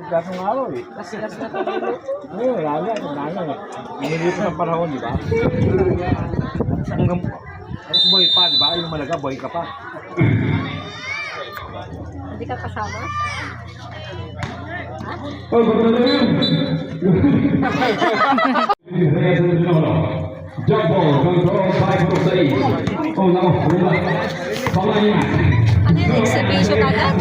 Dasong araw eh. Kasilas na to. Ano, wala na. Minilip ng panahon, di ba? Hanggang boy pa, di ba? Yung malaga, boy ka pa. Hindi ka kasama? Oh, betul yun. Jump ball, control 5-6. Oh, no. Pamayan. Ano yung exhibition agad?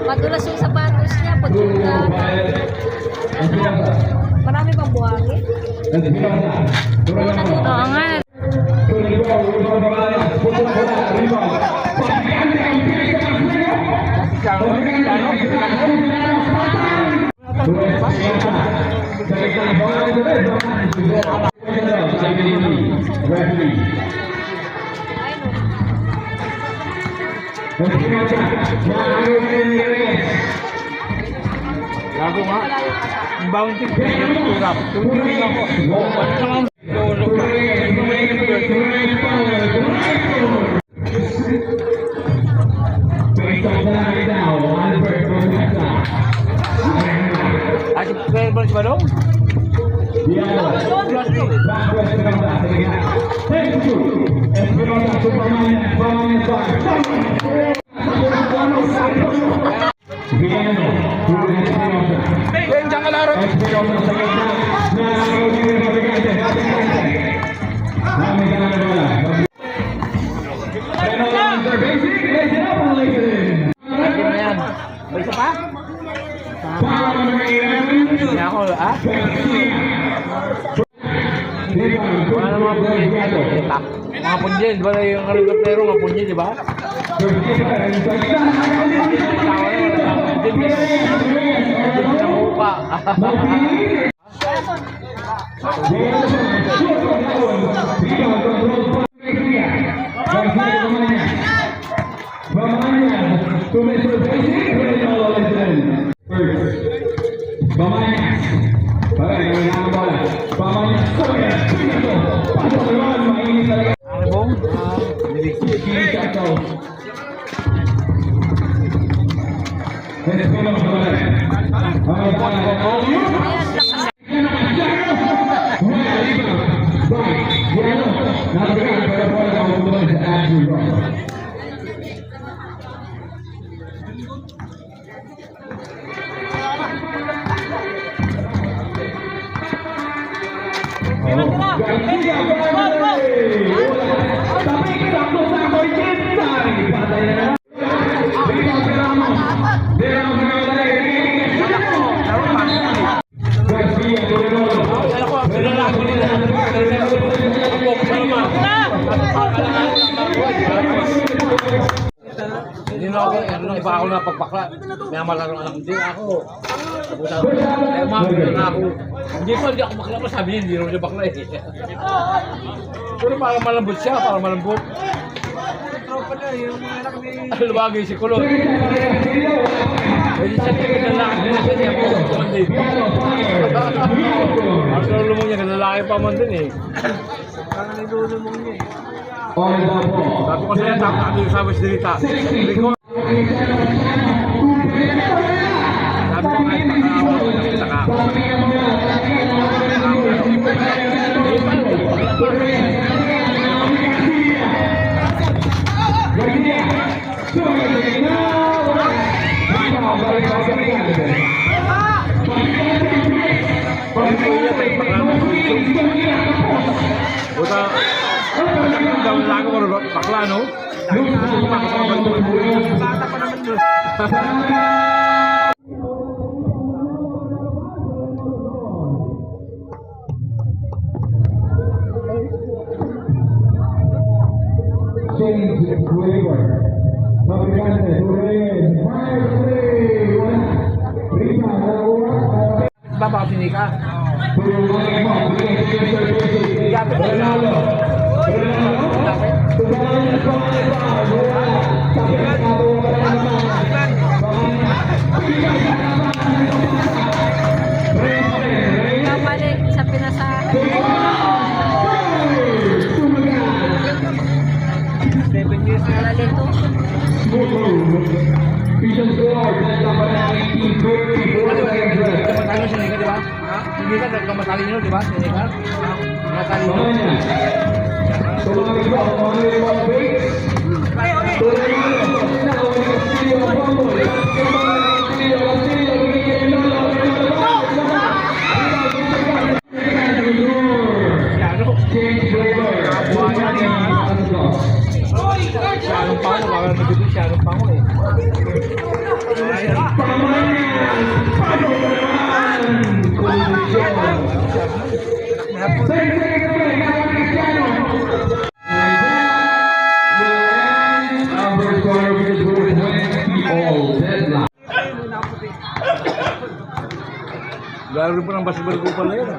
Madulas yung sapatos niya. Pagpunta. Marami bang buhangin? Oo nga. Gago nga. Ang bounty ko yung turap. Tulungan ako. Asik kaya ba si Balong? May isa pa? Hindi ako, ah? Wala mga punyen ito. Mga punyen, di ba yung helicoptero mga punyen, di ba? Hindi na ako, iba ako na pagpakla. May malarong anak, hindi ako. Eh, mga na ako. Hindi ako bakla pa, sabi niya, hindi naman siya bakla eh. Pero parang malambot siya, parang malambot. Lumagay si Kulot. Pwede siya lalaki din siya niya po. Ang lolo mo niya, lalaki pa man din eh. Parang nilolo mo niya eh. Sabi ko sa'yo, tapos ako yung sabi sa dirita. Sabi ko, kahit pagkakawa ko, nakita ka. Daw lago mo ron bakla no. Bata pa naman mo. Baba sini ka. Balik sa pinasahan. 7 years na. ito. Smooth move. Vision score. That's number 19, 54 seconds left. Kamatali si Nika, di ba? Hindi ka kamatali nyo, di ba? Si Nika? Kamatali nyo. Mga yan. Tuloy ko ang mga ibang base. Tuloy ko. Now, we can see your bumble. Come on, see your bigyan nyo. Change flavor. Siya anong pango, baka nabito siya anong pango eh. Lalo pa ng basketball ko pala yun.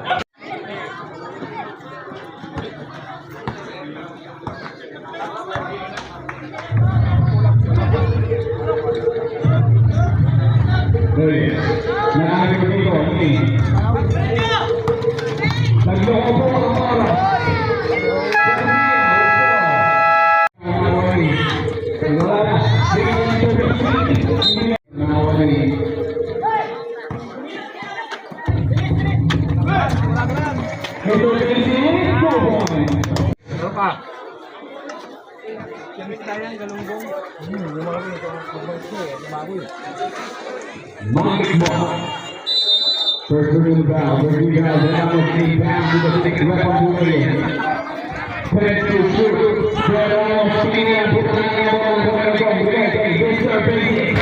Nagloko po ang oras. Wala na. Nawali. Ito kasi Ano pa? Gamit tayo ang galunggong. Lumalaki ito. Lumalaki ito eh. Lumago eh. Mike Ball. First ring bell. First ring bell. Then I'm going to take back to the six weapon warrior. Press to shoot. Spread all. Spinning and put on the ball. Okay, Mr. Basic. Mr. Basic.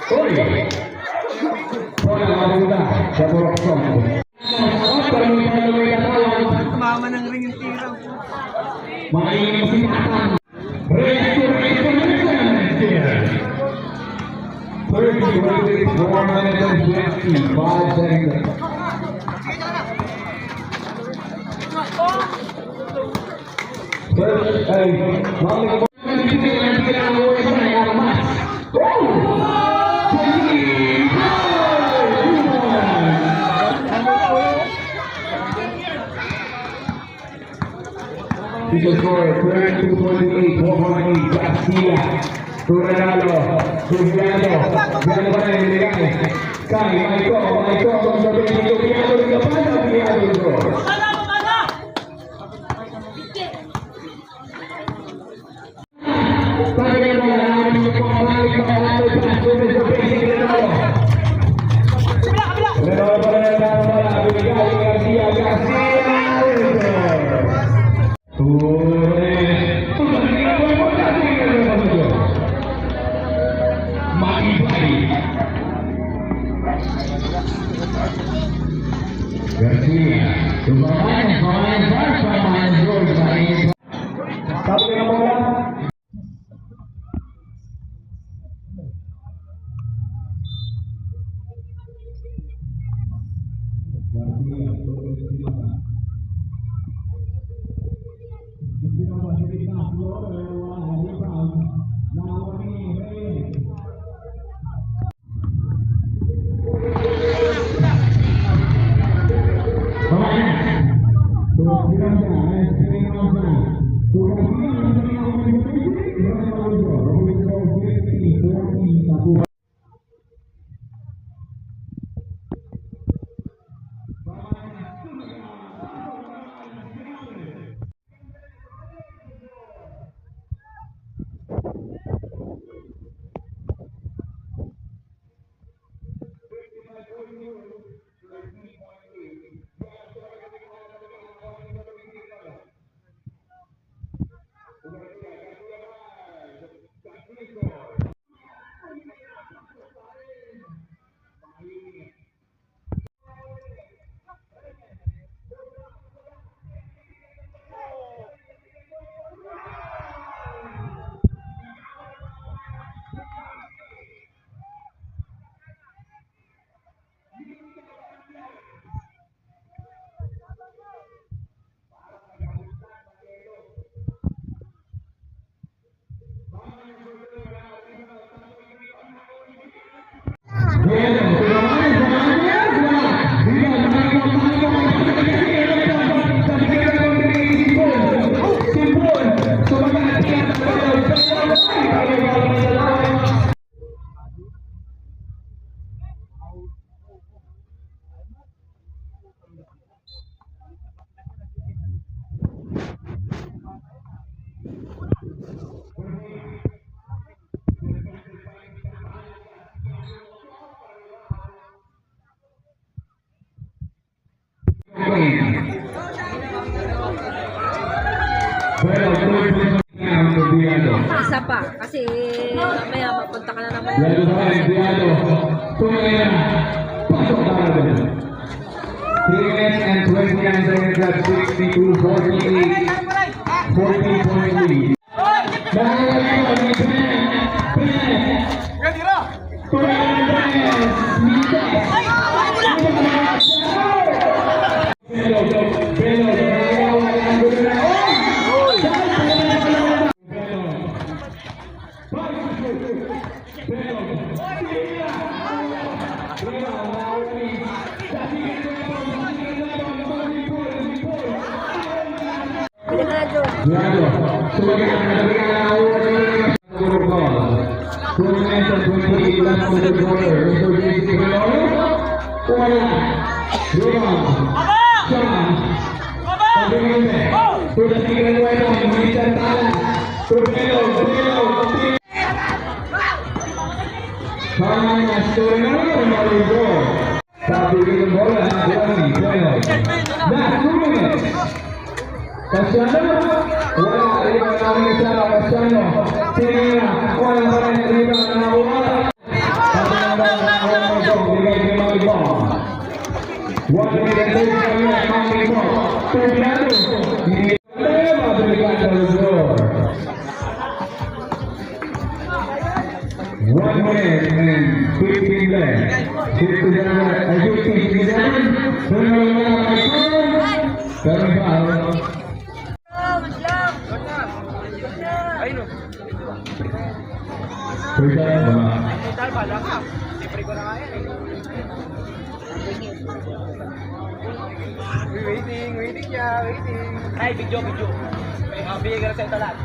Oy! Bola mabuda sa Borokson. Mama ng ring yung tira. Mainit si Tatang. Restoration. 4 minutes and 25 seconds. First, Vision score 32.8, 4.8, Garcia, Turanalo, Juliano, Piano pa rin nilagay. Kay, Maiko, kung sabihin nyo, Piano rin ka pa na Piano ito. Pagkakita mo na namin yung pangmalik na kalamay pa sa Mr. Basic Renalo. Renalo pa rin ang wala, binigay Garcia, Garcia, pemain George, satu yang bola. Pero, third position now to Diado. Isa pa. Kasi mamaya mapunta ka na naman. Lalu tayo, Diado. Tumaya. Pasok tayo doon. 3 minutes and 29 seconds at 62-48. 40.3. Dahil ito, ni Ben. Tumayan Ben. Mites. Pinagado. Kasano, wala rin namin isa Kasano, Tina, wala pa rin riba na wala. Kasano na wala mo, bigay kay Malibong. 1 minute and 30 kami at Malibong. Tuminado, hindi tayo mabalikan sa Luzon. 1 minute and 15 left. 57, Tuloy na pero ba? Percaya ba? Waiting niya, waiting. Ay, video. Bigay ka na sa ito lahat.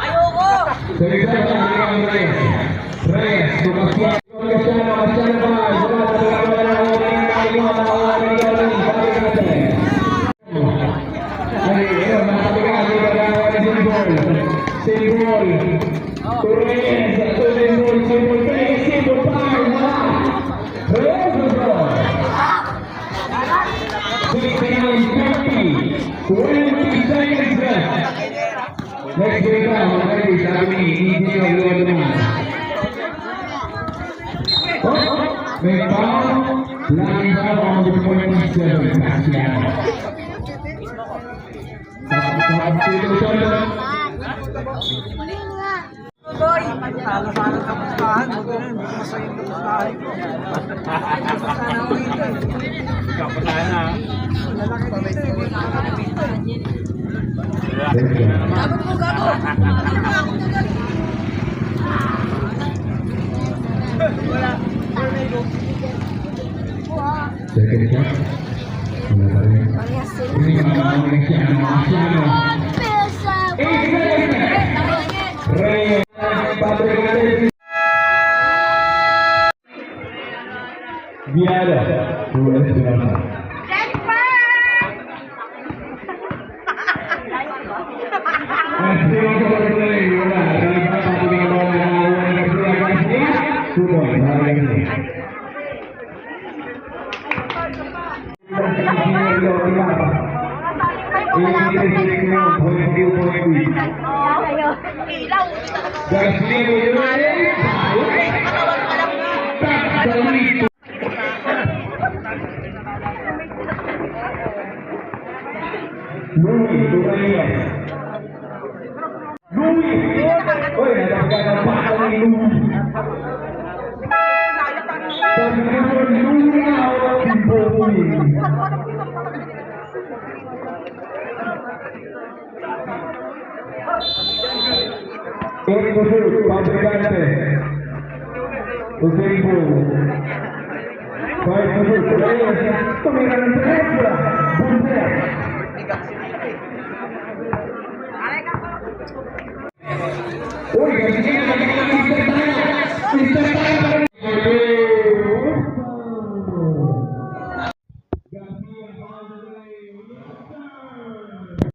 Ayoko! Percaya ba? Reyes, Sebastián, Kasano ba? Next game now, ready, sabi ni Indio Luan. May foul, line foul on the 27, Pascal. Boy! Talo-talo ka pustahan. Huwag ganun, hindi ko masayin ng pustahan ko. Sana ako ito eh. Kapasahan na. Lalaki dito eh. Gago mo, gago. Wala. Second shot. Wala pa rin. Parehas sila. Ini ang mga Marciano. Reyes, Patrick Diada, dua Esperanza. Uy,